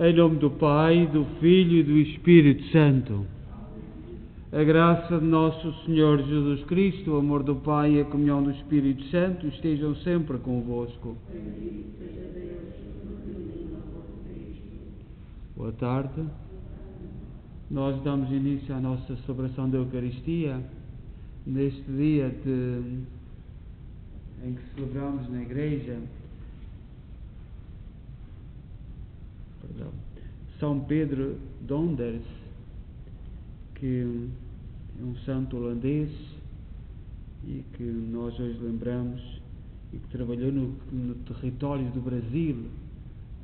Em nome do Pai, do Filho e do Espírito Santo. A graça de nosso Senhor Jesus Cristo, o amor do Pai e a comunhão do Espírito Santo estejam sempre convosco. Boa tarde. Nós damos início à nossa celebração da Eucaristia neste dia em que celebramos na Igreja São Pedro Donders, que é um santo holandês e que nós hoje lembramos e que trabalhou no território do Brasil,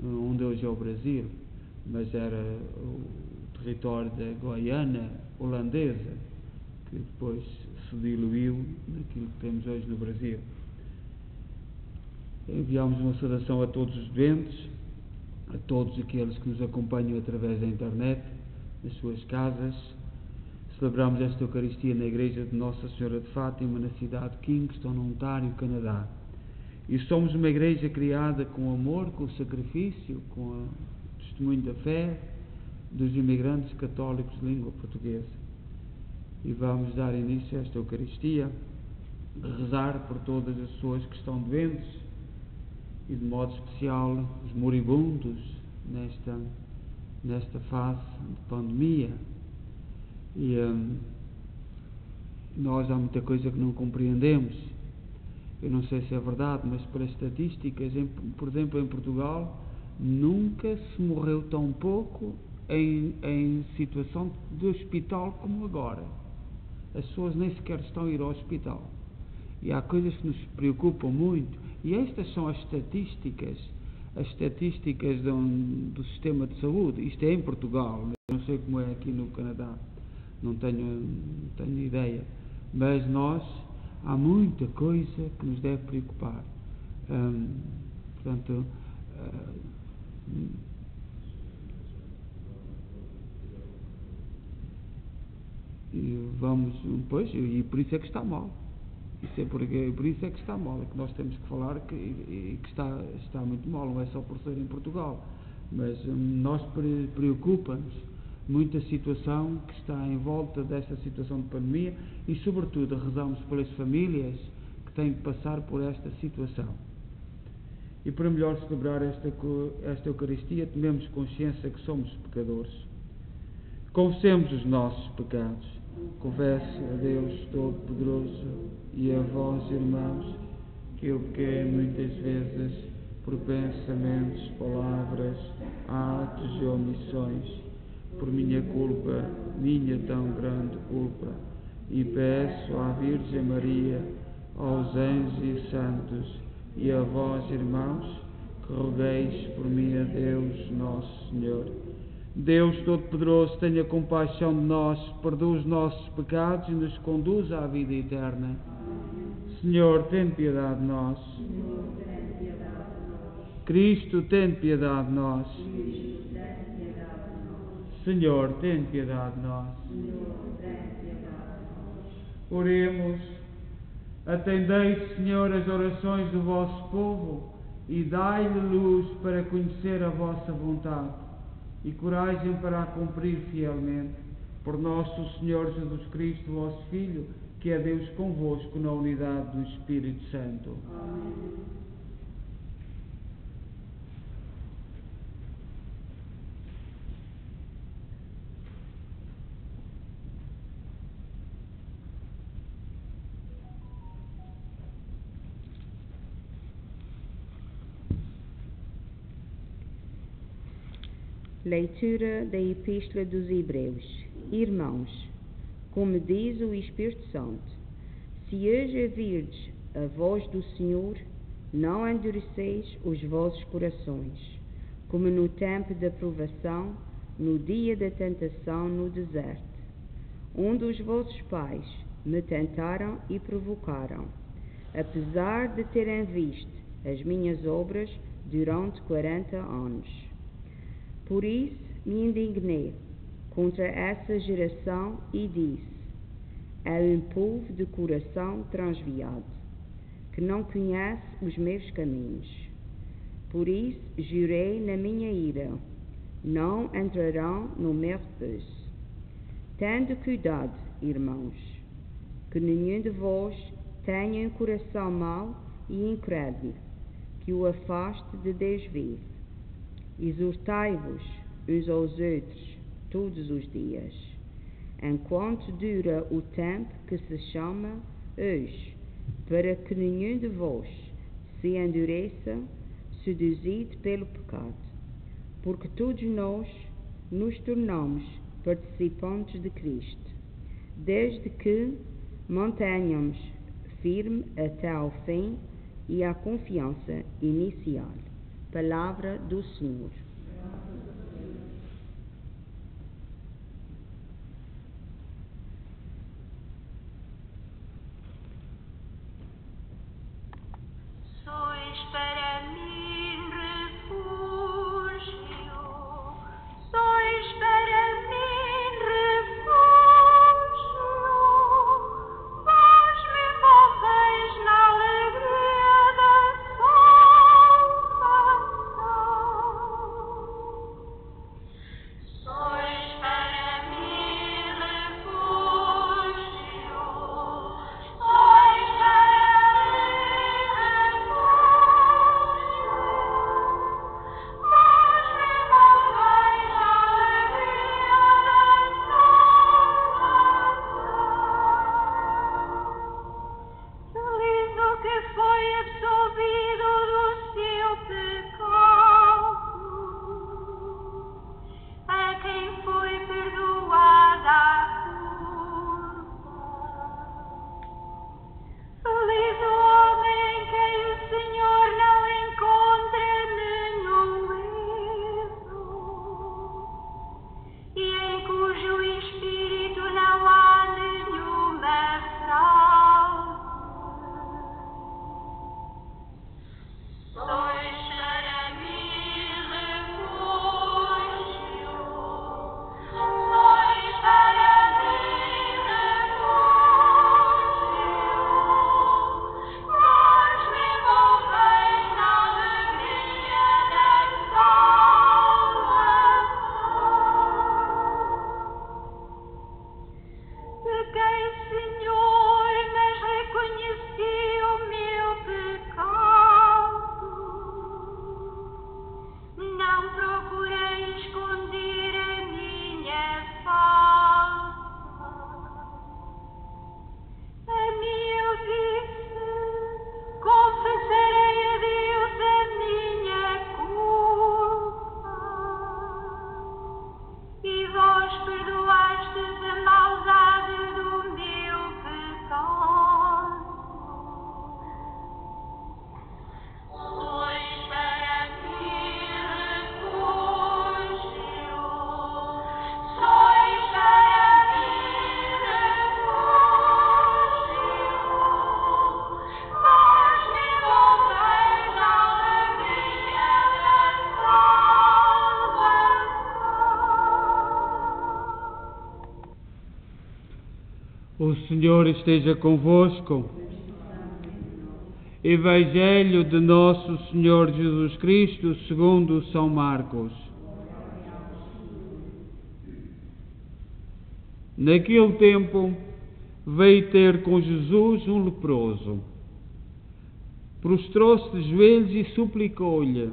onde hoje é o Brasil, mas era o território da Guiana holandesa, que depois se diluiu naquilo que temos hoje no Brasil. Enviamos uma saudação a todos os doentes, a todos aqueles que nos acompanham através da internet, nas suas casas. Celebramos esta Eucaristia na Igreja de Nossa Senhora de Fátima, na cidade de Kingston, no Ontário, Canadá. E somos uma igreja criada com amor, com sacrifício, com o testemunho da fé dos imigrantes católicos de língua portuguesa. E vamos dar início a esta Eucaristia, rezar por todas as pessoas que estão doentes e de modo especial os moribundos nesta fase de pandemia. E nós há muita coisa que não compreendemos. Eu não sei se é verdade, mas pelas estatísticas, por exemplo, em Portugal, nunca se morreu tão pouco em situação de hospital como agora. As pessoas nem sequer estão a ir ao hospital. E há coisas que nos preocupam muito. E estas são as estatísticas do sistema de saúde. Isto é em Portugal. Eu não sei como é aqui no Canadá. Não tenho ideia. Mas há muita coisa que nos deve preocupar. Portanto, e por isso é que está mal. Por isso é que está mal, é que nós temos que falar que está muito mal, não é só por ser em Portugal, mas nós preocupa-nos muito a situação que está em volta desta situação de pandemia e, sobretudo, rezamos pelas famílias que têm que passar por esta situação. E para melhor celebrar esta Eucaristia, tomemos consciência que somos pecadores. Confessemos os nossos pecados. Confesso a Deus Todo-Poderoso e a vós, irmãos, que eu pequei muitas vezes por pensamentos, palavras, atos e omissões, por minha culpa, minha tão grande culpa, e peço à Virgem Maria, aos anjos e santos, e a vós, irmãos, que rogueis por mim a Deus Nosso Senhor. Deus Todo-Poderoso, tenha compaixão de nós, perdoa os nossos pecados e nos conduz à vida eterna. Senhor, tem piedade de nós. Cristo, tem piedade de nós. Senhor, tem piedade de nós. Oremos. Atendei, Senhor, as orações do vosso povo e dai-lhe luz para conhecer a vossa vontade e coragem para a cumprir fielmente. Por nosso Senhor Jesus Cristo, vosso Filho, que é Deus convosco na unidade do Espírito Santo. Amém. Leitura da Epístola dos Hebreus. Irmãos, como diz o Espírito Santo, se hoje ouvirdes a voz do Senhor, não endureceis os vossos corações, como no tempo da provação, no dia da tentação no deserto, onde os vossos pais me tentaram e provocaram, apesar de terem visto as minhas obras durante 40 anos. Por isso me indignei contra essa geração e disse: é um povo de coração transviado, que não conhece os meus caminhos. Por isso jurei na minha ira: não entrarão no meu repouso. Tende cuidado, irmãos, que nenhum de vós tenha um coração mau e incrédulo, que o afaste de Deus vivo. Exortai-vos uns aos outros todos os dias, enquanto dura o tempo que se chama hoje, para que nenhum de vós se endureça, seduzido pelo pecado, porque todos nós nos tornamos participantes de Cristo, desde que mantenhamos firme até ao fim e a confiança inicial. Palavra do Senhor. Sois para mim refúgio, sois para mim refúgio, vós me envolveis na alegria da salvação. Sois para mim refúgio, sois para mim refúgio, vós me envolveis na alegria da salvação. Feliz o que foi absolvido do seu pecado, a quem foi perdoada a culpa. Feliz o homem em quem o Senhor não encontra nenhum erro e em cujo espírito não há nenhuma fraude. Sois para mim refúgio, sois para mim refúgio, vós me envolveis na alegria da salvação. Pequei, Senhor, mas reconheci o meu pecado. Não procurei esconder a minha falta. A mim eu disse, confessarei a Deus a minha culpa. E vós perdoastes a maldade do meu pecado. Sois para mim refúgio, sois para mim refúgio, vós me envolveis na alegria da salvação. O Senhor esteja convosco. Evangelho de Nosso Senhor Jesus Cristo segundo São Marcos. Naquele tempo veio ter com Jesus um leproso. Prostrou-se de joelhos e suplicou-lhe: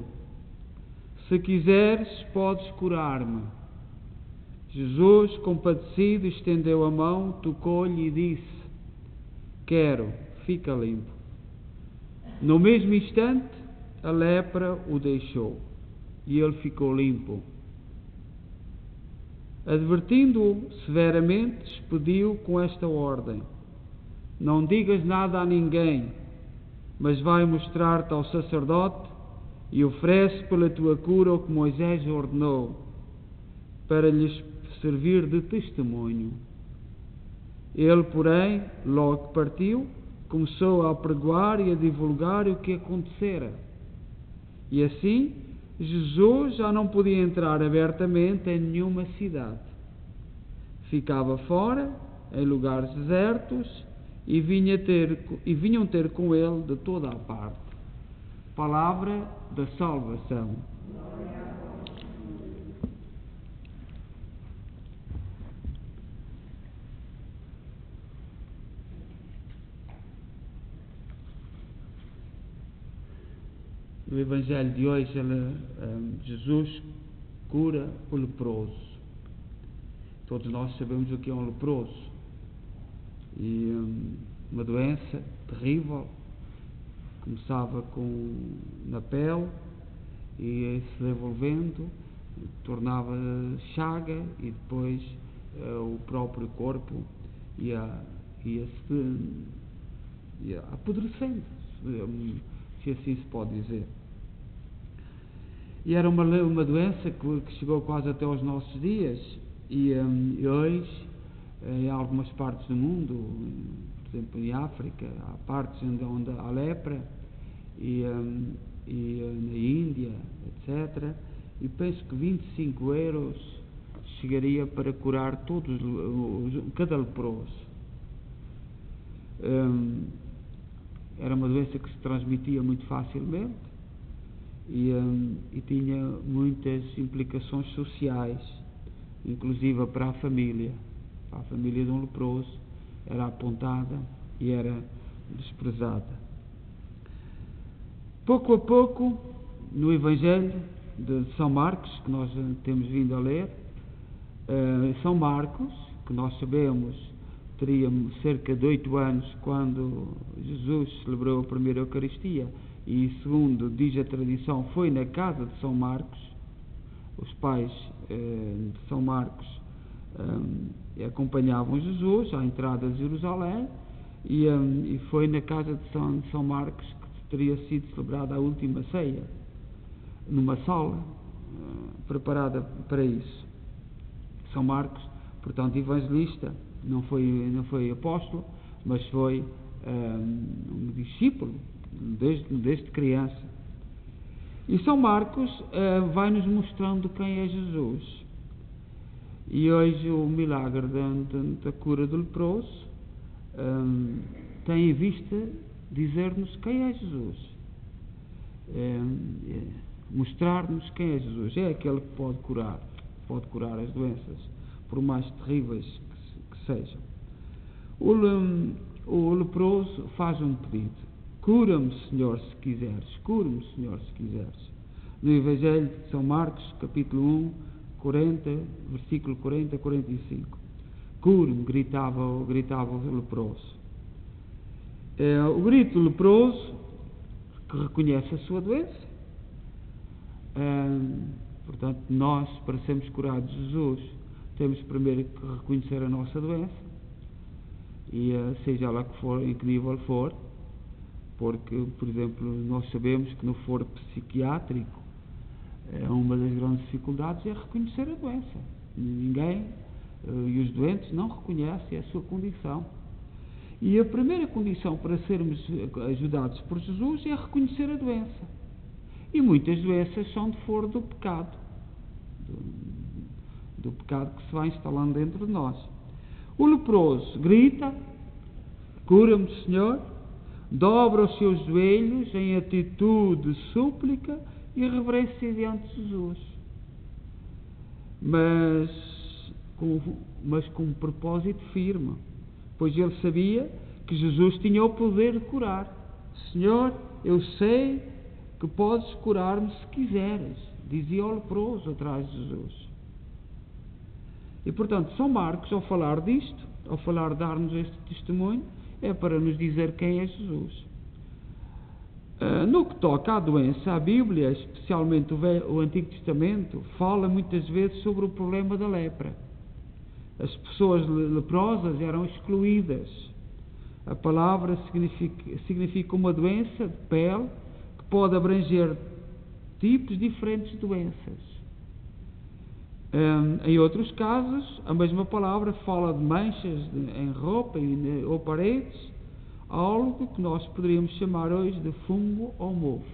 Se quiseres, podes curar-me. Jesus, compadecido, estendeu a mão, tocou-lhe e disse: Quero, fica limpo. No mesmo instante, a lepra o deixou e ele ficou limpo. Advertindo-o severamente, despediu com esta ordem: Não digas nada a ninguém, mas vai mostrar-te ao sacerdote e oferece pela tua cura o que Moisés ordenou, para lhes servir de testemunho. Ele, porém, logo que partiu, começou a apregoar e a divulgar o que acontecera. E assim, Jesus já não podia entrar abertamente em nenhuma cidade. Ficava fora, em lugares desertos, e vinham ter com ele de toda a parte. Palavra da salvação. no Evangelho de hoje, Jesus cura o leproso. Todos nós sabemos o que é um leproso. E uma doença terrível, começava na pele e se desenvolvendo, tornava chaga e depois o próprio corpo ia apodrecendo, se assim se pode dizer. E era uma doença que chegou quase até aos nossos dias e hoje, em algumas partes do mundo, por exemplo em África, há partes onde há lepra e na Índia, etc. E penso que 25 euros chegaria para curar cada leproso. Era uma doença que se transmitia muito facilmente e tinha muitas implicações sociais, inclusive para a família. A família de um leproso era apontada e era desprezada. Pouco a pouco, no Evangelho de São Marcos, que nós temos vindo a ler, São Marcos, que nós sabemos teria cerca de 8 anos quando Jesus celebrou a primeira Eucaristia, e segundo diz a tradição, foi na casa de São Marcos. Os pais de São Marcos acompanhavam Jesus à entrada de Jerusalém e foi na casa de São Marcos que teria sido celebrada a última ceia, numa sala preparada para isso. São Marcos, portanto, evangelista, não foi apóstolo, mas foi um discípulo desde criança. E São Marcos vai-nos mostrando quem é Jesus. E hoje o milagre da cura do leproso tem em vista dizer-nos quem é Jesus. Mostrar-nos quem é Jesus. É aquele que pode curar as doenças, por mais terríveis que sejam. O leproso faz um pedido: cura-me, Senhor, se quiseres. Cura-me, Senhor, se quiseres. No Evangelho de São Marcos, capítulo 1, 40, versículo 40 a 45. Cure-me, gritava o leproso. O grito do leproso, que reconhece a sua doença. Portanto, nós, para sermos curados de Jesus, temos primeiro que reconhecer a nossa doença, e seja lá que for, em que nível for, porque, por exemplo, nós sabemos que no foro psiquiátrico uma das grandes dificuldades é reconhecer a doença. Ninguém, e os doentes, não reconhecem a sua condição. E a primeira condição para sermos ajudados por Jesus é reconhecer a doença. E muitas doenças são de foro do pecado, do pecado que se vai instalando dentro de nós. O leproso grita: cura-me, Senhor, dobra os seus joelhos em atitude de súplica e reverência diante de Jesus, mas com um propósito firme, pois ele sabia que Jesus tinha o poder de curar. Senhor, eu sei que podes curar-me se quiseres, dizia o leproso atrás de Jesus. E portanto, São Marcos, ao falar disto, ao dar-nos este testemunho, é para nos dizer quem é Jesus. No que toca à doença, a Bíblia, especialmente o Antigo Testamento, fala muitas vezes sobre o problema da lepra. As pessoas leprosas eram excluídas. A palavra significa uma doença de pele que pode abranger tipos diferentes de doenças. Em outros casos, a mesma palavra fala de manchas em roupa ou paredes, algo que nós poderíamos chamar hoje de fungo ou mofo.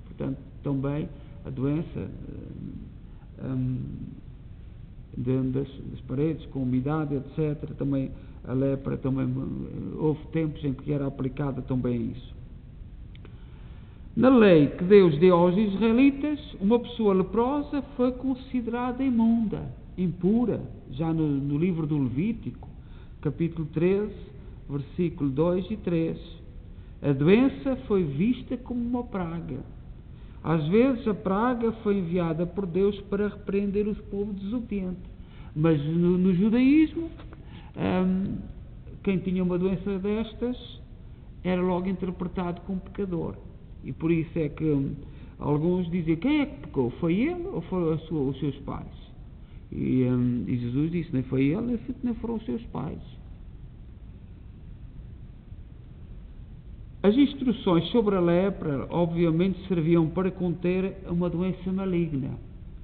Portanto, também a doença das paredes, com umidade, etc. Também a lepra, também houve tempos em que era aplicada também isso. Na lei que Deus deu aos israelitas, uma pessoa leprosa foi considerada imunda, impura, já no livro do Levítico, capítulo 13, versículo 2 e 3. A doença foi vista como uma praga. Às vezes a praga foi enviada por Deus para repreender o povo desobediente. Mas no judaísmo, quem tinha uma doença destas era logo interpretado como pecador. E por isso é que alguns dizem: quem é que pecou? Foi ele ou foram os seus pais? E Jesus disse: nem foi ele, nem foram os seus pais. As instruções sobre a lepra, obviamente, serviam para conter uma doença maligna.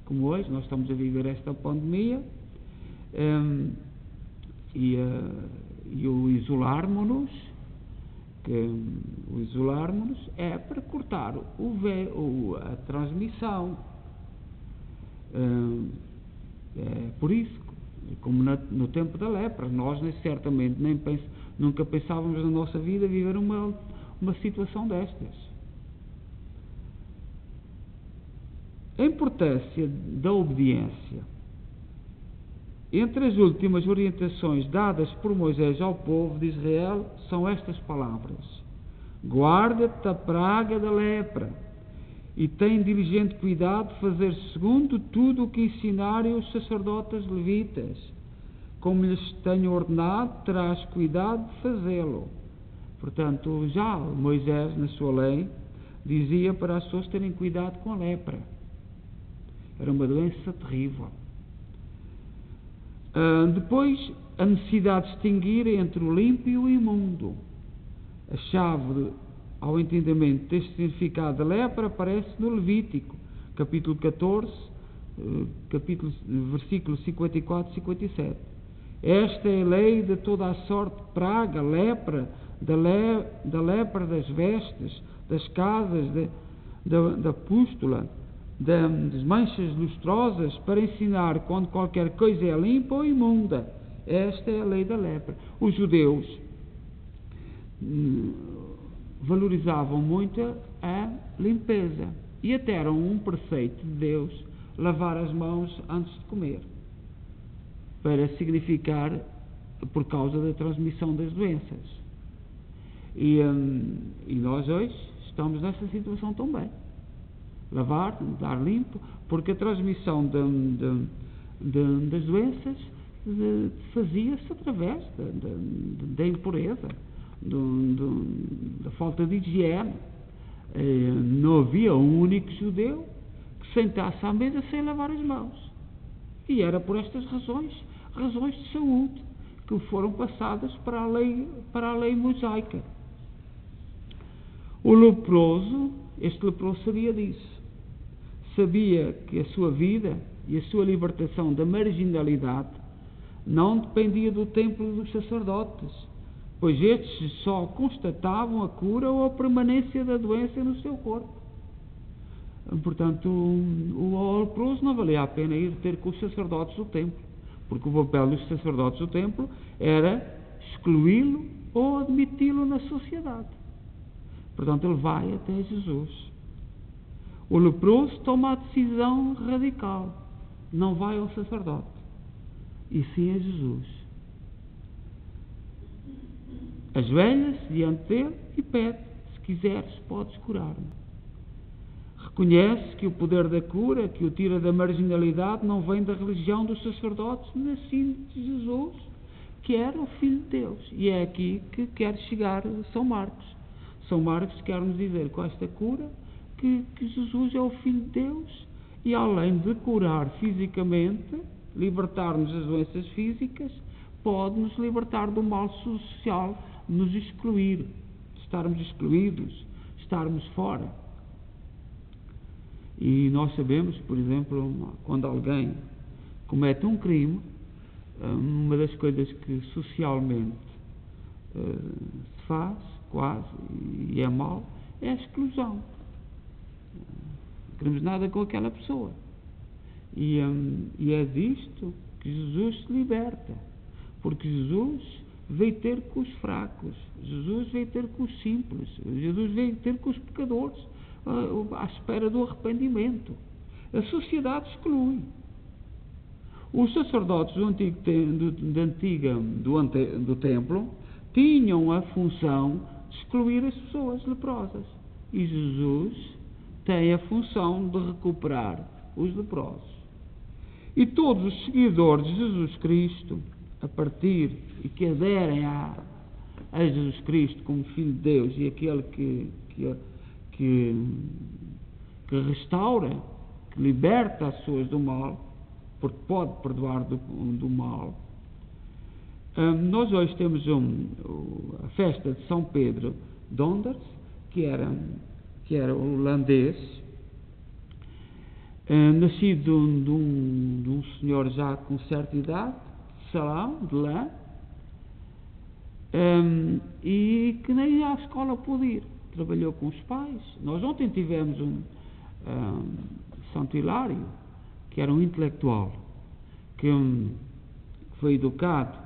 Como hoje, nós estamos a viver esta pandemia, e o isolarmos-nos, é para cortar a transmissão. É por isso, como no tempo da lepra, nós certamente nunca pensávamos na nossa vida viver uma situação destas. A importância da obediência. Entre as últimas orientações dadas por Moisés ao povo de Israel são estas palavras: guarda-te da praga da lepra e tem diligente cuidado de fazer segundo tudo o que ensinarem os sacerdotes levitas. Como lhes tenho ordenado, terás cuidado de fazê-lo. Portanto, já Moisés, na sua lei, dizia para as pessoas terem cuidado com a lepra. Era uma doença terrível. Depois, a necessidade de distinguir entre o limpo e o imundo. A chave ao entendimento deste significado da lepra aparece no Levítico, capítulo 14, versículos 54 e 57. Esta é a lei de toda a sorte de praga, lepra, da lepra das vestes, das casas, da pústula, das manchas lustrosas, para ensinar quando qualquer coisa é limpa ou imunda. Esta é a lei da lepra. Os judeus valorizavam muito a limpeza e até era um preceito de Deus lavar as mãos antes de comer, para significar por causa da transmissão das doenças. E nós hoje estamos nessa situação também. Lavar, dar limpo, porque a transmissão das doenças fazia-se através da impureza, da falta de higiene. Não havia um único judeu que sentasse à mesa sem lavar as mãos. E era por estas razões de saúde, que foram passadas para a lei mosaica. O leproso, este leproso sabia disso. Sabia que a sua vida e a sua libertação da marginalidade não dependia do templo dos sacerdotes, pois estes só constatavam a cura ou a permanência da doença no seu corpo. Portanto, o leproso não valia a pena ir ter com os sacerdotes do templo, porque o papel dos sacerdotes do templo era excluí-lo ou admiti-lo na sociedade. Portanto, ele vai até Jesus. O leproso toma a decisão radical. Não vai ao sacerdote, e sim a Jesus. Ajoelha-se diante dele e pede: se quiseres, podes curar-me. Reconhece que o poder da cura, que o tira da marginalidade, não vem da religião dos sacerdotes, mas sim de Jesus, que era o Filho de Deus. E é aqui que quer chegar São Marcos. São Marcos quer nos dizer com esta cura que Jesus é o Filho de Deus, e além de curar fisicamente, libertar-nos das doenças físicas, pode-nos libertar do mal social, nos excluir, estarmos excluídos, estarmos fora. E nós sabemos, por exemplo, quando alguém comete um crime, uma das coisas que socialmente se faz, quase, e é mau, é a exclusão. Não queremos nada com aquela pessoa. E é disto que Jesus se liberta, porque Jesus veio ter com os fracos, Jesus veio ter com os simples, Jesus veio ter com os pecadores, à espera do arrependimento. A sociedade exclui. Os sacerdotes do templo tinham a função de excluir as pessoas leprosas, e Jesus tem a função de recuperar os leprosos. E todos os seguidores de Jesus Cristo, a partir e que aderem a Jesus Cristo como Filho de Deus e aquele que restaura, que liberta as pessoas do mal, porque pode perdoar do mal. Nós hoje temos a festa de São Pedro Donders, que era holandês, nascido de um senhor já com certa idade, de Salão, de Lã, e que nem à escola pôde ir. Trabalhou com os pais. Nós ontem tivemos Santo Hilário, que era um intelectual, que foi educado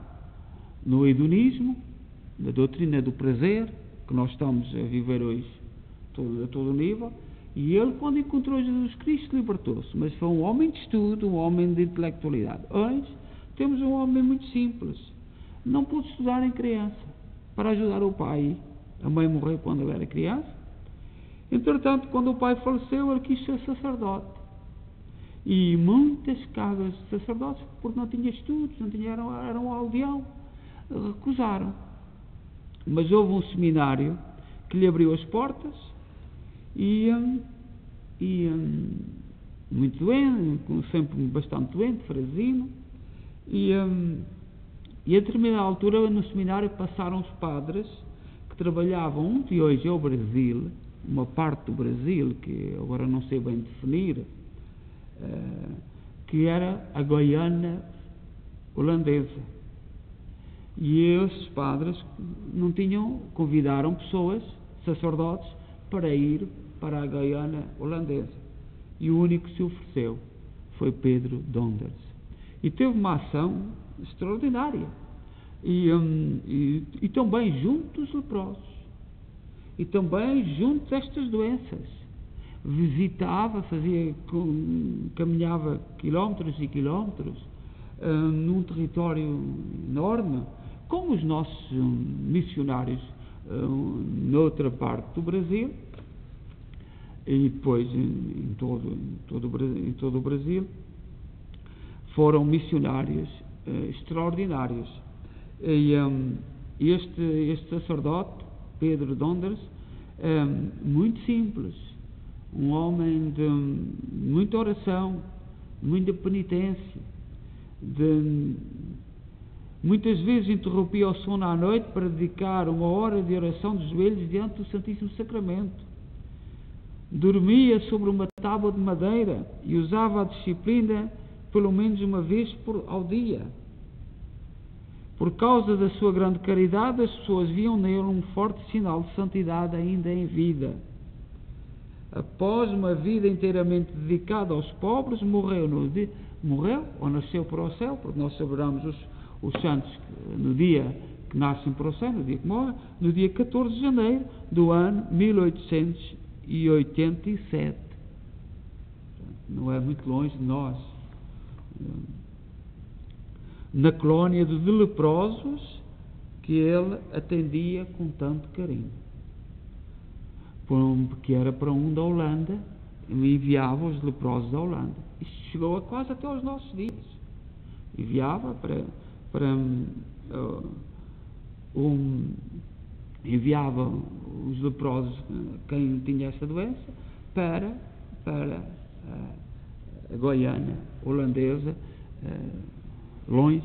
no hedonismo, na doutrina do prazer, que nós estamos a viver hoje a todo nível, e ele, quando encontrou Jesus Cristo, libertou-se, mas foi um homem de estudo, um homem de intelectualidade. Hoje temos um homem muito simples, não pôde estudar em criança, para ajudar o pai. A mãe morreu quando ele era criança. Entretanto, quando o pai faleceu, ele quis ser sacerdote. E muitas casas de sacerdotes, porque não tinha estudos, eram aldeão, recusaram. Mas houve um seminário que lhe abriu as portas e muito doente, sempre bastante doente, franzino, e a determinada altura no seminário passaram os padres que trabalhavam, um de hoje é o Brasil, uma parte do Brasil, que agora não sei bem definir, que era a Guiana holandesa. E esses padres convidaram pessoas, sacerdotes, para ir para a Guiana holandesa. E o único que se ofereceu foi Pedro Donders. E teve uma ação extraordinária. E também junto dos leprosos. E também junto destas doenças. Visitava, caminhava quilómetros e quilómetros num território enorme, como os nossos missionários noutra parte do Brasil, e depois em todo o Brasil, foram missionários extraordinários. E este sacerdote, Pedro Donders, muito simples, um homem de muita oração, muita penitência, muitas vezes interrompia o sono à noite para dedicar uma hora de oração de joelhos diante do Santíssimo Sacramento. Dormia sobre uma tábua de madeira e usava a disciplina pelo menos uma vez ao dia. Por causa da sua grande caridade, as pessoas viam nele um forte sinal de santidade ainda em vida. Após uma vida inteiramente dedicada aos pobres, morreu ou nasceu para o céu, porque nós celebramos os santos no dia que nascem para o céu, no dia que morrem, no dia 14 de janeiro do ano 1887. Não é muito longe de nós. Na colónia de leprosos que ele atendia com tanto carinho. Que era para da Holanda, enviava os leprosos da Holanda. Isto chegou quase até aos nossos dias. Enviava enviava os leprosos, quem tinha essa doença, para a Guiana holandesa, longe,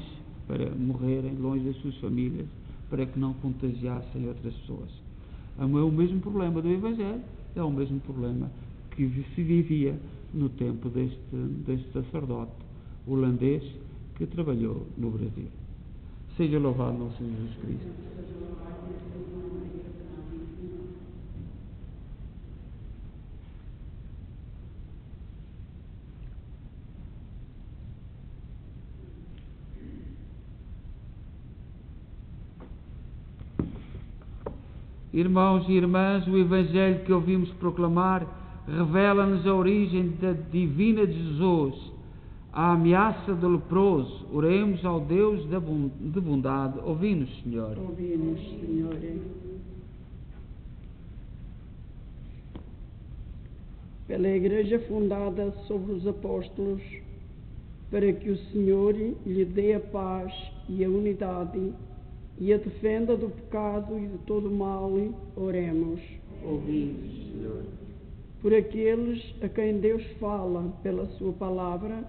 para morrerem longe das suas famílias, para que não contagiassem outras pessoas. É o mesmo problema do Evangelho, é o mesmo problema que se vivia no tempo deste sacerdote holandês que trabalhou no Brasil. Seja louvado nosso Senhor Jesus Cristo. Irmãos e irmãs, o Evangelho que ouvimos proclamar revela-nos a origem da divina de Jesus, a ameaça do leproso. Oremos ao Deus de bondade. Ouvi-nos, Senhor. Ouvi-nos, Senhor. pela Igreja fundada sobre os apóstolos, para que o Senhor lhe dê a paz e a unidade e a defenda do pecado e de todo o mal. Oremos. Ouvimos, Senhor. Por aqueles a quem Deus fala pela sua palavra,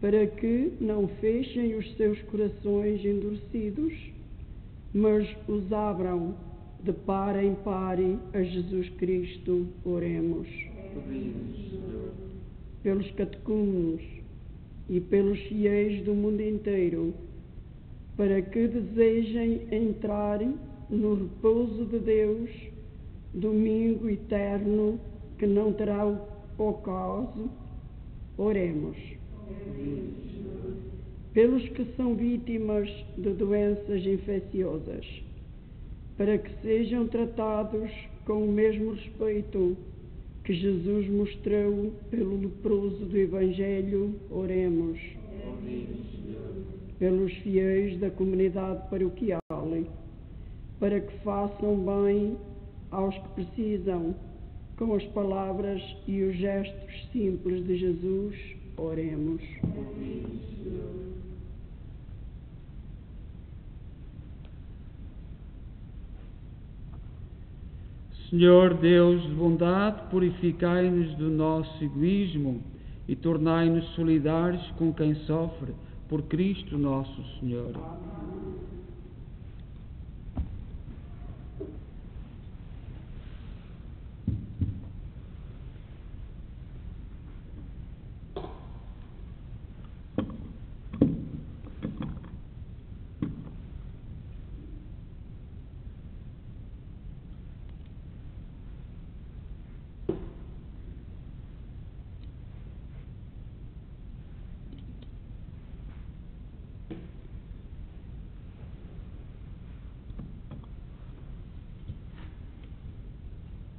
para que não fechem os seus corações endurecidos, mas os abram de par em par a Jesus Cristo. Oremos. Ouvimos, Senhor. Pelos catecúmenos e pelos fiéis do mundo inteiro, para que desejem entrar no repouso de Deus, domingo eterno que não terá ocaso. Oremos. Pelos que são vítimas de doenças infecciosas, para que sejam tratados com o mesmo respeito que Jesus mostrou pelo leproso do Evangelho. Oremos. Pelos fiéis da comunidade paroquial, para que façam bem aos que precisam, com as palavras e os gestos simples de Jesus. Oremos. Senhor Deus de bondade, purificai-nos do nosso egoísmo e tornai-nos solidários com quem sofre, por Cristo nosso Senhor.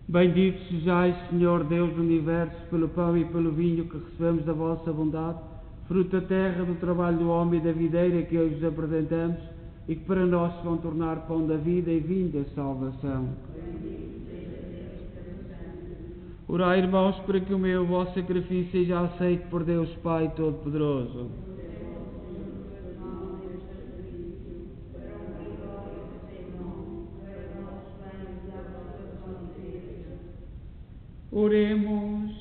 Bendito sejais, Senhor Deus do Universo, pelo pão e pelo vinho que recebemos da vossa bondade, fruto da terra, do trabalho do homem e da videira que hoje vos apresentamos, e que para nós se vão tornar pão da vida e vinho da salvação. Orai, irmãos, para que o meu e o vosso sacrifício seja aceito por Deus Pai Todo-Poderoso. Oremos.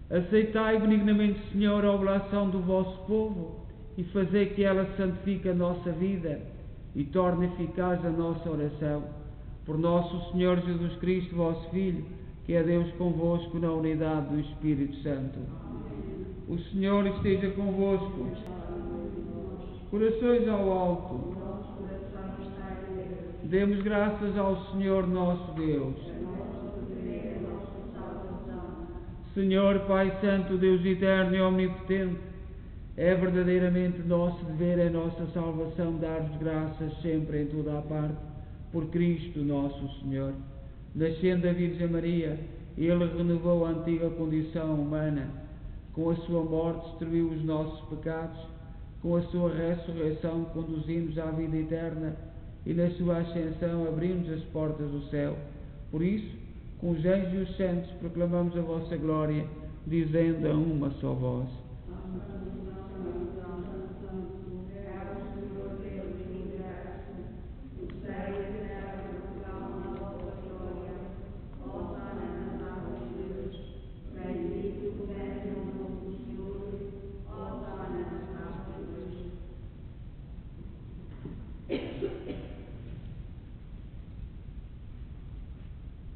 Aceitai benignamente, Senhor, a oblação do vosso povo e fazei que ela santifique a nossa vida e torne eficaz a nossa oração. Por nosso Senhor Jesus Cristo, vosso Filho, que é Deus convosco na unidade do Espírito Santo. O Senhor esteja convosco. Corações ao alto. Demos graças ao Senhor nosso Deus. Senhor Pai Santo, Deus eterno e omnipotente, é verdadeiramente nosso dever, é nossa salvação dar-vos graças sempre em toda a parte, por Cristo nosso Senhor. Nascendo da Virgem Maria, Ele renovou a antiga condição humana. Com a sua morte destruiu os nossos pecados, com a sua ressurreição conduzimos à vida eterna e na sua ascensão abrimos as portas do céu. Por isso, com os anjos e os santos proclamamos a vossa glória, dizendo a uma só voz: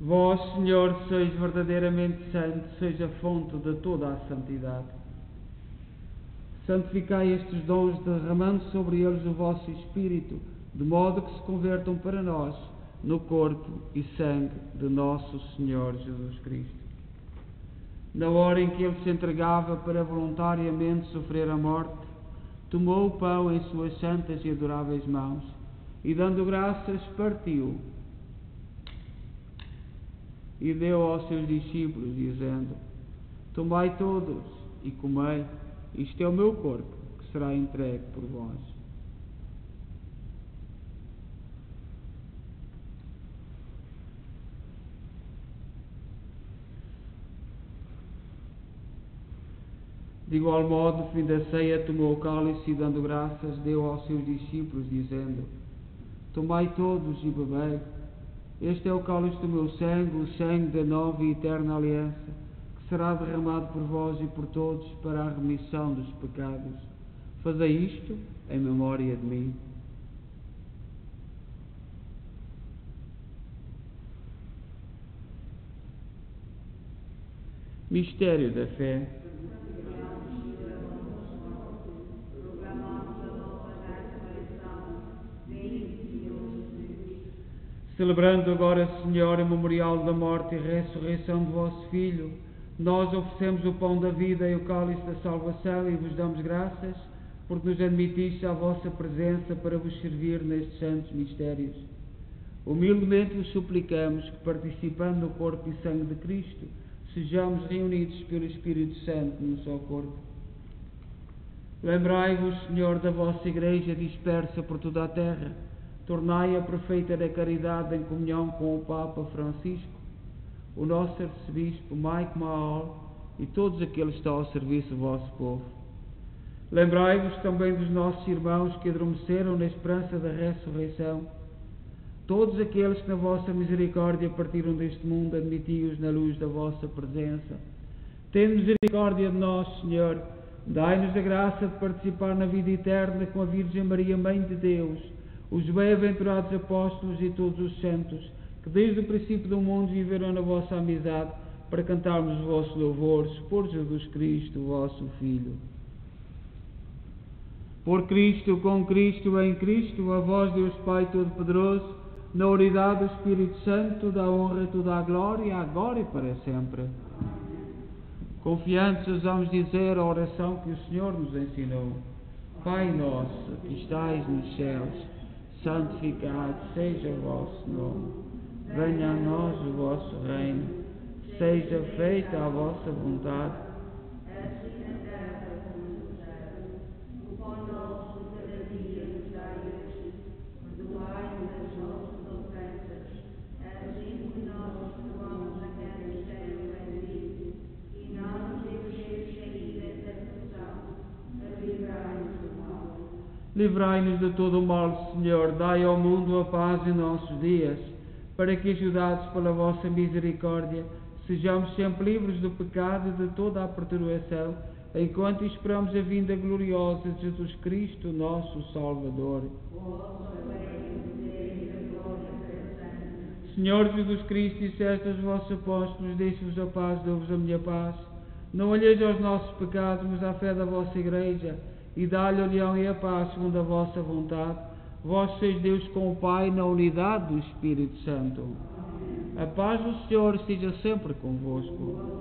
Vós, Senhor, sois verdadeiramente santo, sois a fonte de toda a santidade. Santificai estes dons, derramando sobre eles o vosso Espírito, de modo que se convertam para nós no corpo e sangue de nosso Senhor Jesus Cristo. Na hora em que Ele se entregava para voluntariamente sofrer a morte, tomou o pão em suas santas e adoráveis mãos e, dando graças, partiu e deu aos seus discípulos, dizendo: Tomai todos e comei, isto é o meu corpo, que será entregue por vós. De igual modo, no fim da ceia, tomou o cálice e, dando graças, deu aos seus discípulos, dizendo: Tomai todos e bebei. Este é o cálice do meu sangue, o sangue da nova e eterna aliança, que será derramado por vós e por todos para a remissão dos pecados. Fazei isto em memória de mim. Mistério da fé. Celebrando agora, Senhor, o memorial da morte e ressurreição do vosso Filho, nós oferecemos o pão da vida e o cálice da salvação e vos damos graças, porque nos admitiste à vossa presença para vos servir nestes santos mistérios. Humildemente vos suplicamos que, participando no corpo e sangue de Cristo, sejamos reunidos pelo Espírito Santo num só corpo. Lembrai-vos, Senhor, da vossa Igreja dispersa por toda a terra. Tornai-a perfeita da caridade em comunhão com o Papa Francisco, o nosso arcebispo Mike Mahal e todos aqueles que estão ao serviço do vosso povo. Lembrai-vos também dos nossos irmãos que adormeceram na esperança da ressurreição. Todos aqueles que na vossa misericórdia partiram deste mundo, admiti-os na luz da vossa presença. Tende misericórdia de nós, Senhor. Dai-nos a graça de participar na vida eterna com a Virgem Maria, Mãe de Deus, os bem-aventurados apóstolos e todos os santos, que desde o princípio do mundo viveram na vossa amizade, para cantarmos os vossos louvores por Jesus Cristo, vosso Filho. Por Cristo, com Cristo, em Cristo, a vós, Deus Pai Todo-Poderoso, na unidade do Espírito Santo, da honra e toda a glória, agora e para sempre. Confiantes, ousamos dizer a oração que o Senhor nos ensinou. Pai nosso, que estais nos céus, santificado seja o vosso nome. Venha a nós o vosso reino. Seja feita a vossa vontade. Assim na terra como no céu. O pão nosso de cada dia nos dai hoje. Perdoai-nos as nossas ofensas, assim como nós perdoamos a quem nos tem ofendido. E não nos deixeis cair em tentação, mas livrai-nos do mal. Livrai-nos de todo o mal, Senhor. Dai ao mundo a paz em nossos dias, para que, ajudados pela vossa misericórdia, sejamos sempre livres do pecado e de toda a perturbação, enquanto esperamos a vinda gloriosa de Jesus Cristo, nosso Salvador. Senhor Jesus Cristo, disseste aos vossos apóstolos: deixo-vos a paz, dou-vos a minha paz. Não olheis aos nossos pecados, mas à fé da vossa Igreja, e dá-lhe a união e a paz segundo a vossa vontade. Vós sois Deus com o Pai, na unidade do Espírito Santo. A paz do Senhor esteja sempre convosco.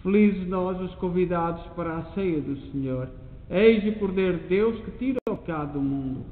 Felizes nós, os convidados para a ceia do Senhor. Eis o Cordeiro de Deus que tira o pecado do mundo.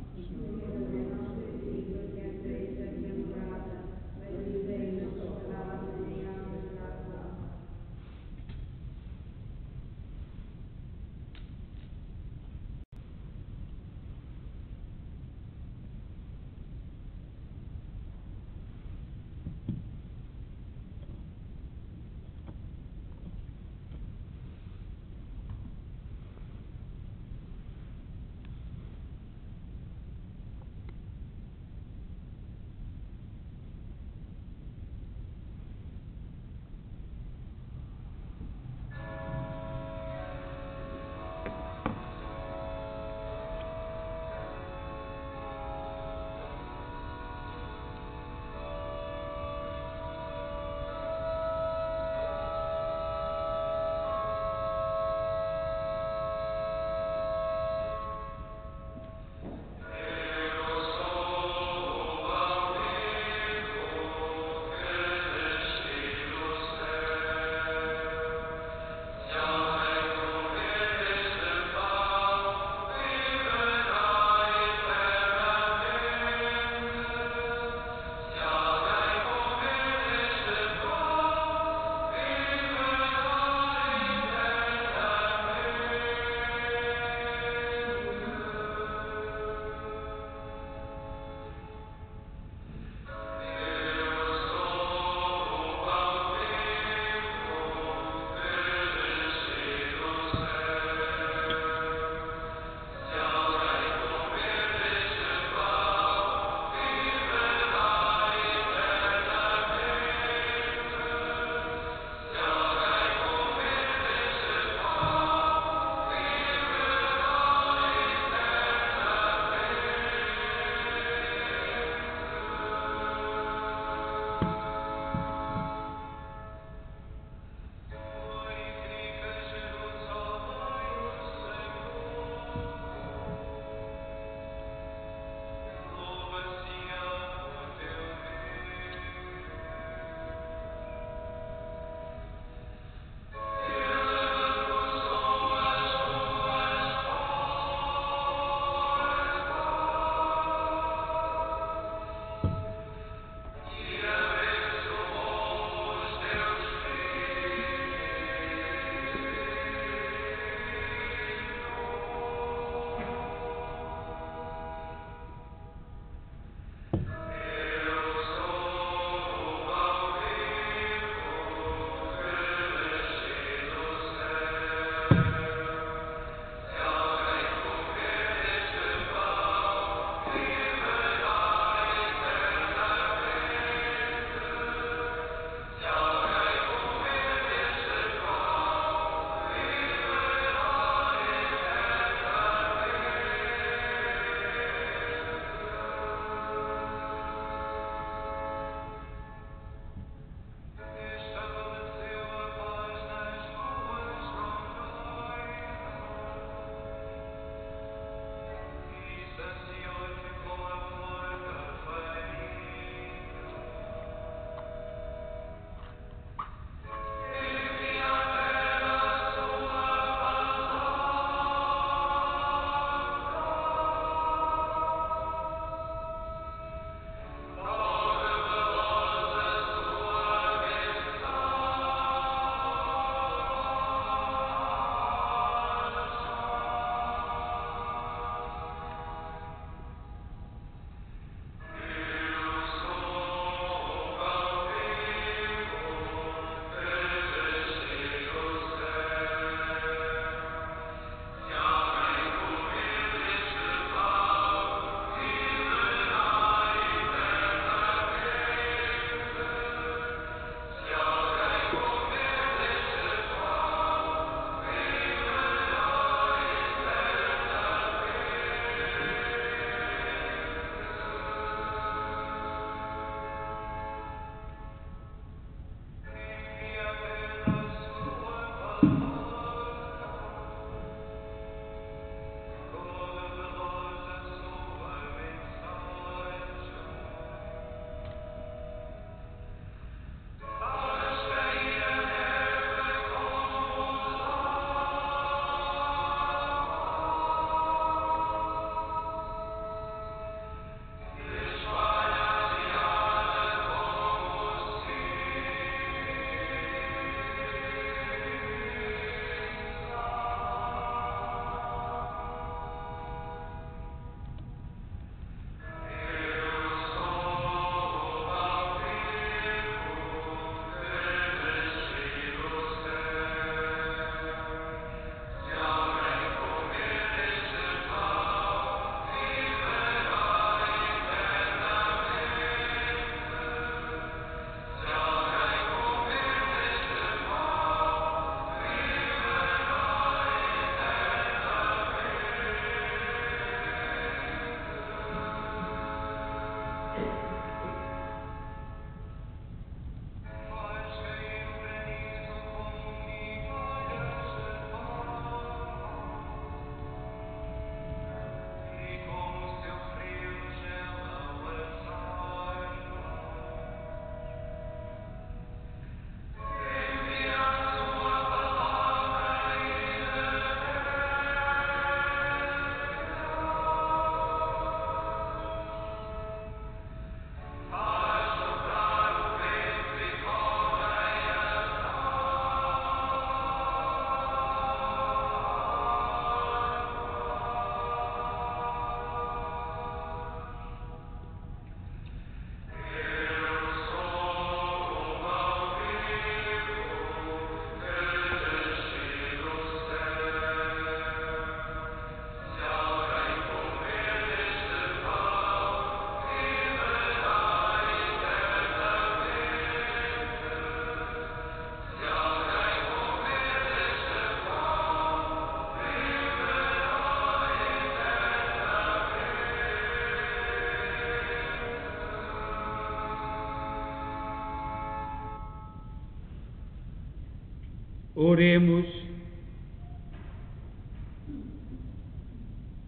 Oremos.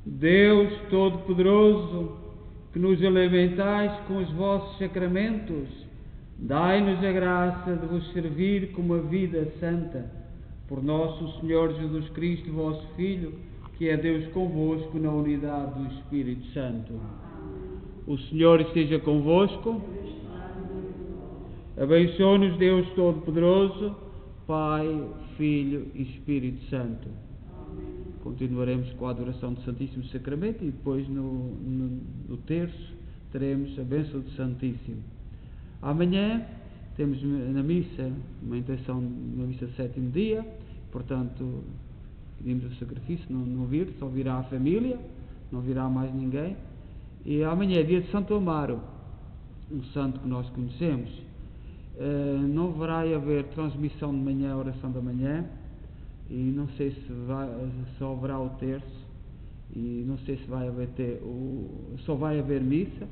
Deus Todo-Poderoso, que nos alimentais com os vossos sacramentos, dai-nos a graça de vos servir com uma vida santa. Por nosso Senhor Jesus Cristo, vosso Filho, que é Deus convosco na unidade do Espírito Santo. O Senhor esteja convosco. Abençoe-nos Deus Todo-Poderoso, Pai, Filho e Espírito Santo. Continuaremos com a adoração do Santíssimo Sacramento e depois no terço teremos a bênção do Santíssimo. Amanhã temos na missa uma intenção na missa do sétimo dia, portanto pedimos o sacrifício, não vir, só virá a família, não virá mais ninguém. E amanhã é dia de Santo Amaro, um santo que nós conhecemos. Não vai haver transmissão de manhã, a oração da manhã, e não sei se haverá o terço, e não sei se vai haver só vai haver missa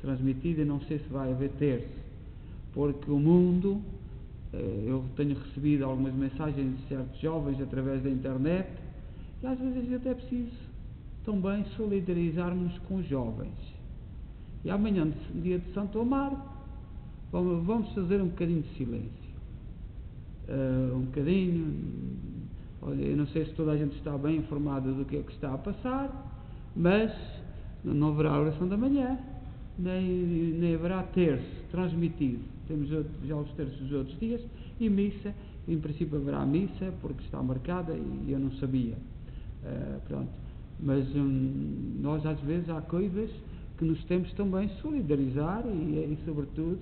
transmitida, e não sei se vai haver terço, porque o mundo, eu tenho recebido algumas mensagens de certos jovens através da internet, e às vezes até é preciso também solidarizarmos com os jovens. E amanhã, dia de Santo Amaro, vamos fazer um bocadinho de silêncio. Um bocadinho. Olha, eu não sei se toda a gente está bem informada do que é que está a passar, mas não haverá oração da manhã, nem haverá terço transmitido. Temos já os terços dos outros dias e missa. Em princípio haverá missa, porque está marcada e eu não sabia. Pronto. Mas nós às vezes há coisas que nos temos também solidarizar e sobretudo,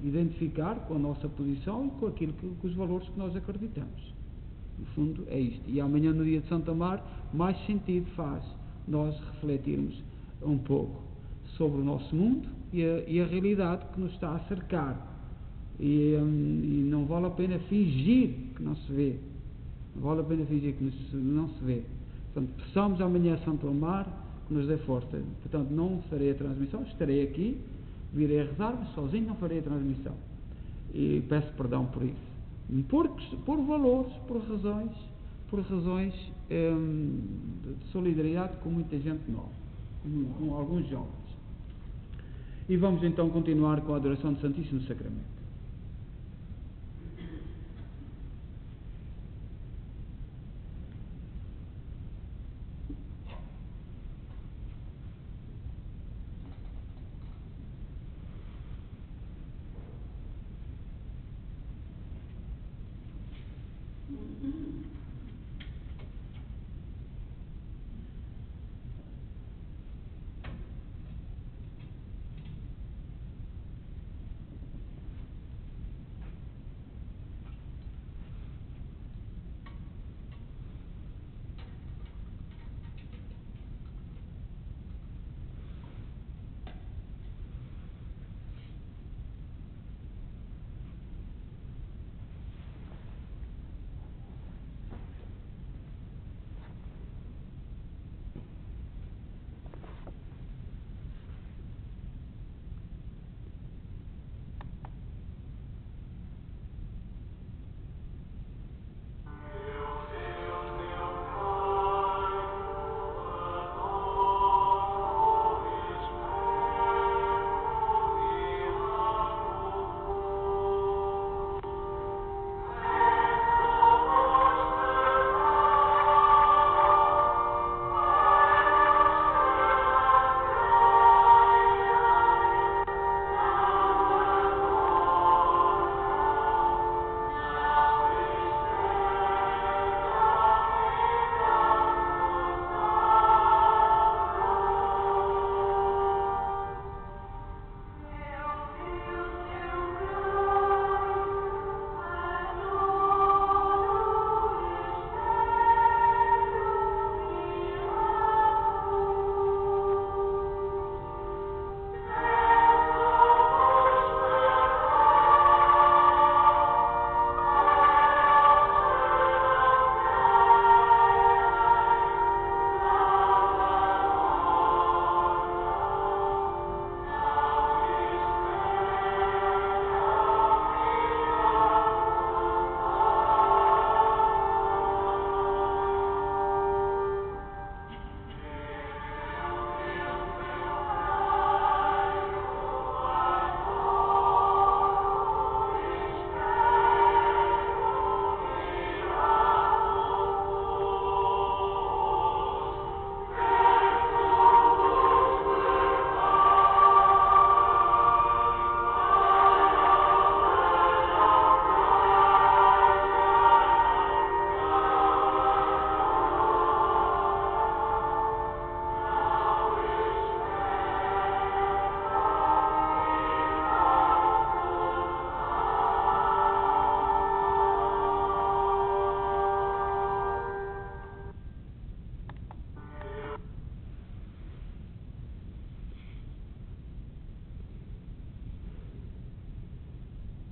identificar com a nossa posição e com aquilo com os valores que nós acreditamos. No fundo é isto. E amanhã, no dia de Santo Amaro, mais sentido faz nós refletirmos um pouco sobre o nosso mundo e a realidade que nos está a cercar. E não vale a pena fingir que não se vê. Não vale a pena fingir que não se vê. Portanto, peçamos amanhã a Santo Amaro que nos dê força. Portanto, não farei a transmissão, estarei aqui, virei a rezar, mas sozinho não farei a transmissão. E peço perdão por isso. Por valores, por razões de solidariedade com muita gente nova, com alguns jovens. E vamos então continuar com a adoração do Santíssimo Sacramento.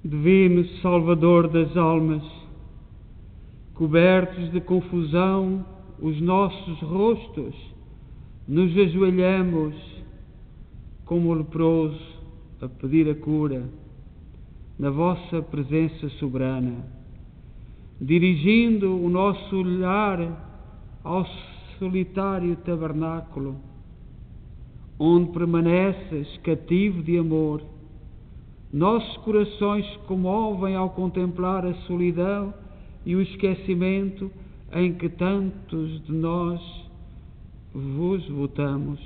Divino Salvador das almas, cobertos de confusão os nossos rostos, nos ajoelhamos como o leproso a pedir a cura na vossa presença soberana, dirigindo o nosso olhar ao solitário tabernáculo, onde permaneces cativo de amor. Nossos corações se comovem ao contemplar a solidão e o esquecimento em que tantos de nós vos votamos.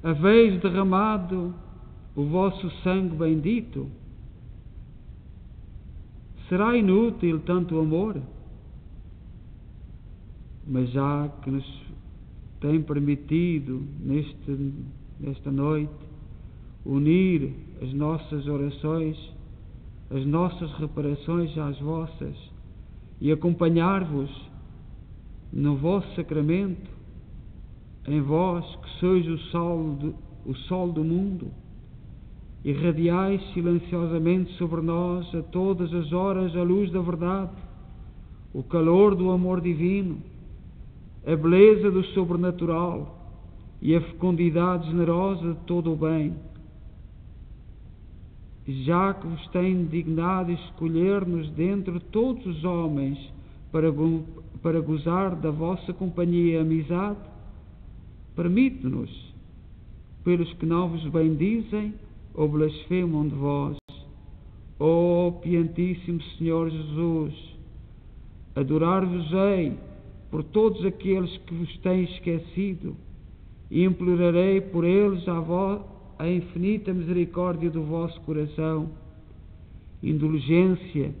Haveis derramado o vosso sangue bendito. Será inútil tanto amor? Mas já que nos tem permitido nesta noite unir as nossas orações, as nossas reparações às vossas e acompanhar-vos no vosso sacramento, em vós que sois o sol do mundo, irradiais silenciosamente sobre nós a todas as horas a luz da verdade, o calor do amor divino, a beleza do sobrenatural e a fecundidade generosa de todo o bem. Já que vos tem dignado escolher-nos dentre todos os homens para gozar da vossa companhia e amizade, permite-nos, pelos que não vos bendizem ou blasfemam de vós, ó piantíssimo Senhor Jesus, adorar-vos-ei por todos aqueles que vos têm esquecido, e implorarei por eles a infinita misericórdia do vosso coração, indulgência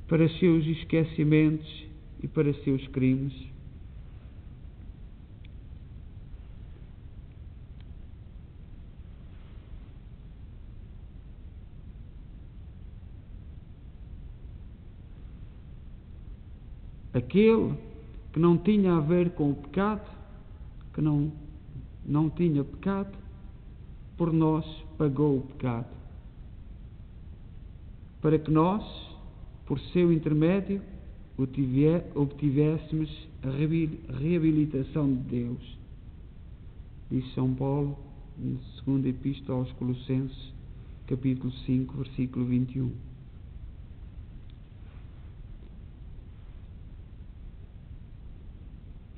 para seus esquecimentos e para seus crimes. Aquele que não tinha a ver com o pecado, que não tinha pecado, por nós pagou o pecado, para que nós, por seu intermédio, obtivéssemos a reabilitação de Deus. Diz São Paulo, na segunda Epístola aos Colossenses, capítulo 5, versículo 21.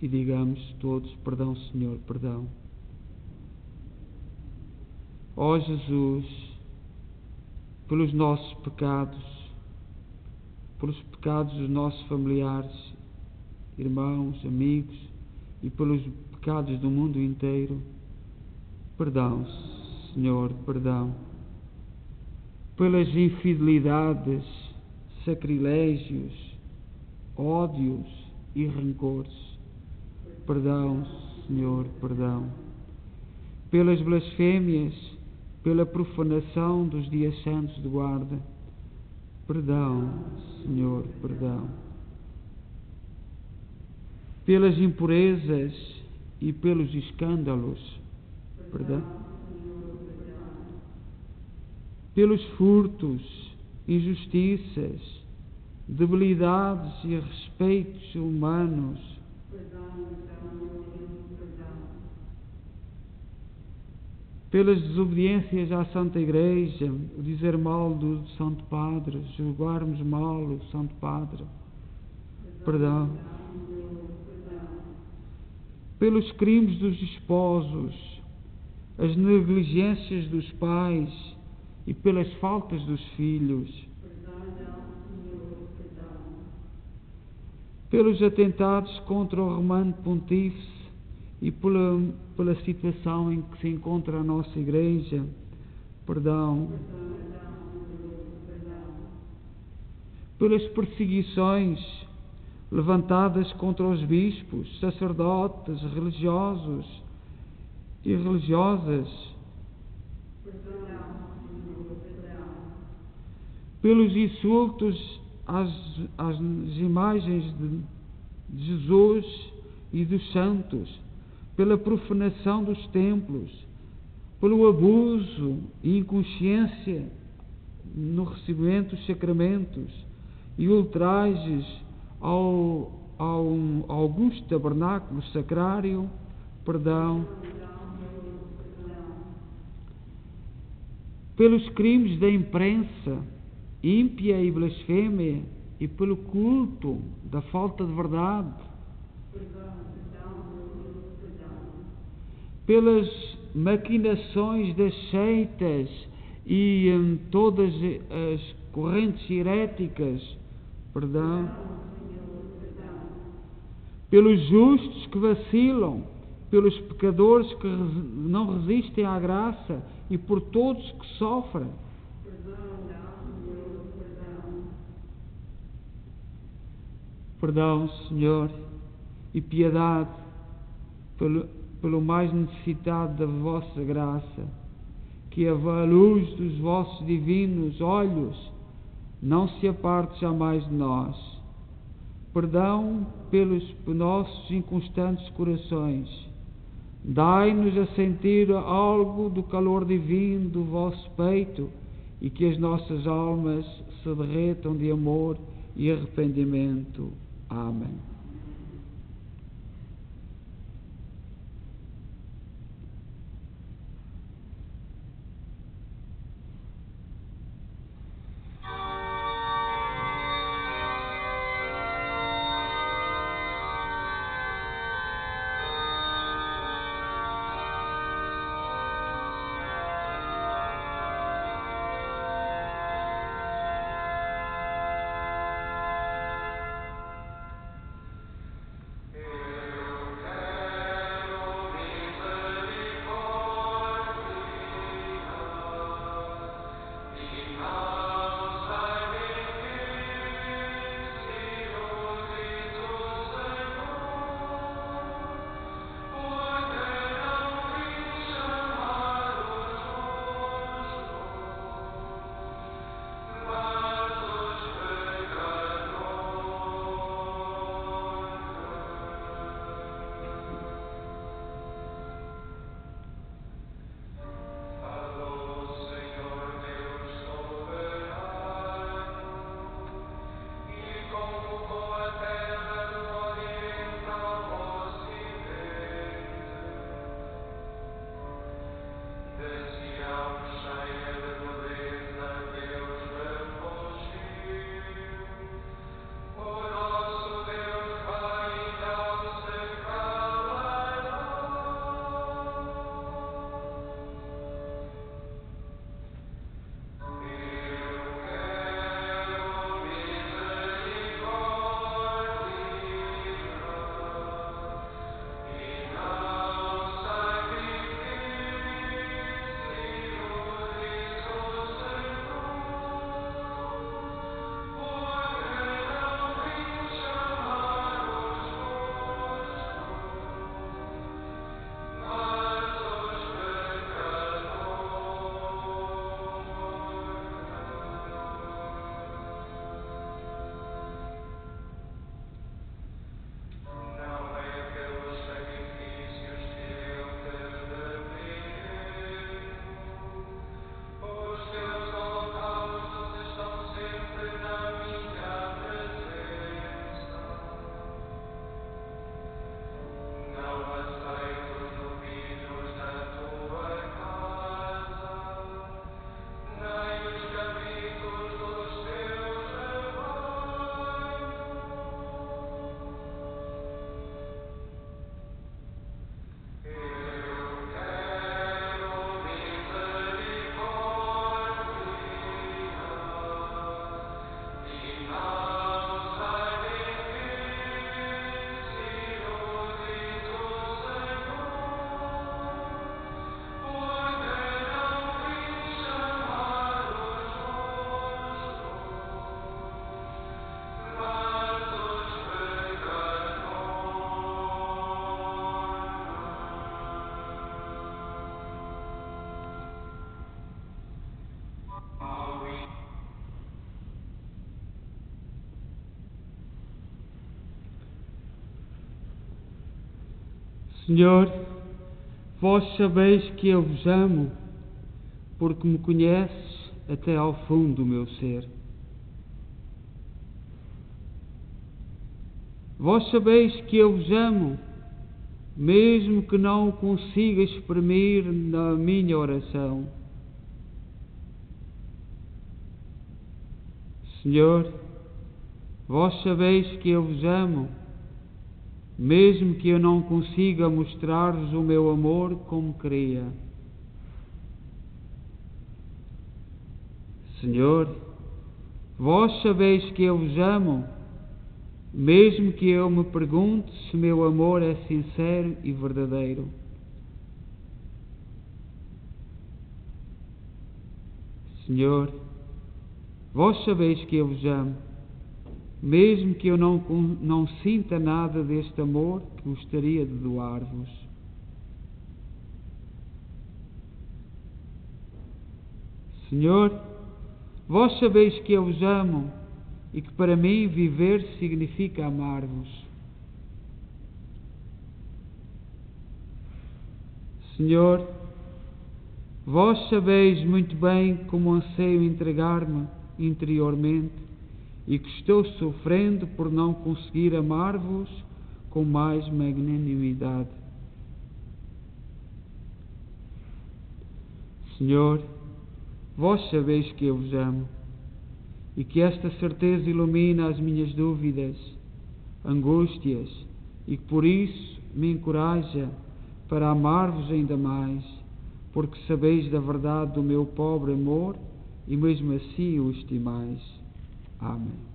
E digamos todos: perdão, Senhor, perdão. Ó Jesus, pelos nossos pecados, pelos pecados dos nossos familiares, irmãos, amigos, e pelos pecados do mundo inteiro, perdão, Senhor, perdão. Pelas infidelidades, sacrilégios, ódios e rancores, perdão, Senhor, perdão. Pelas blasfêmias, pela profanação dos dias santos de guarda, perdão, Senhor, perdão. Pelas impurezas e pelos escândalos, perdão. Pelos furtos, injustiças, debilidades e respeitos humanos, pelas desobediências à Santa Igreja, o dizer mal do Santo Padre, julgarmos mal o Santo Padre, perdão. Pelos crimes dos esposos, as negligências dos pais e pelas faltas dos filhos, pelos atentados contra o Romano Pontífice e pela situação em que se encontra a nossa Igreja, perdão. Pelas perseguições levantadas contra os bispos, sacerdotes, religiosos e religiosas, pelos insultos às imagens de Jesus e dos santos, pela profanação dos templos, pelo abuso e inconsciência no recebimento dos sacramentos e ultrajes ao augusto tabernáculo sacrário, perdão. Pelos crimes da imprensa ímpia e blasfêmia e pelo culto da falta de verdade, pelas maquinações das seitas e em todas as correntes heréticas, perdão, pelos justos que vacilam, pelos pecadores que não resistem à graça e por todos que sofrem. Perdão, Senhor, e piedade pelo mais necessitado da vossa graça, que a luz dos vossos divinos olhos não se aparte jamais de nós. Perdão pelos nossos inconstantes corações. Dai-nos a sentir algo do calor divino do vosso peito e que as nossas almas se derretam de amor e arrependimento. Amém. Senhor, Vós sabeis que eu vos amo, porque me conheces até ao fundo do meu ser. Vós sabeis que eu vos amo, mesmo que não o consiga exprimir na minha oração. Senhor, vós sabeis que eu vos amo, mesmo que eu não consiga mostrar-vos o meu amor como queria. Senhor, vós sabeis que eu vos amo, mesmo que eu me pergunte se meu amor é sincero e verdadeiro. Senhor, vós sabeis que eu vos amo, mesmo que eu não sinta nada deste amor que gostaria de doar-vos. Senhor, vós sabeis que eu vos amo e que para mim viver significa amar-vos. Senhor, vós sabeis muito bem como anseio entregar-me interiormente e que estou sofrendo por não conseguir amar-vos com mais magnanimidade. Senhor, vós sabeis que eu vos amo e que esta certeza ilumina as minhas dúvidas, angústias e que por isso me encoraja para amar-vos ainda mais, porque sabeis da verdade do meu pobre amor e mesmo assim o estimais. Amém.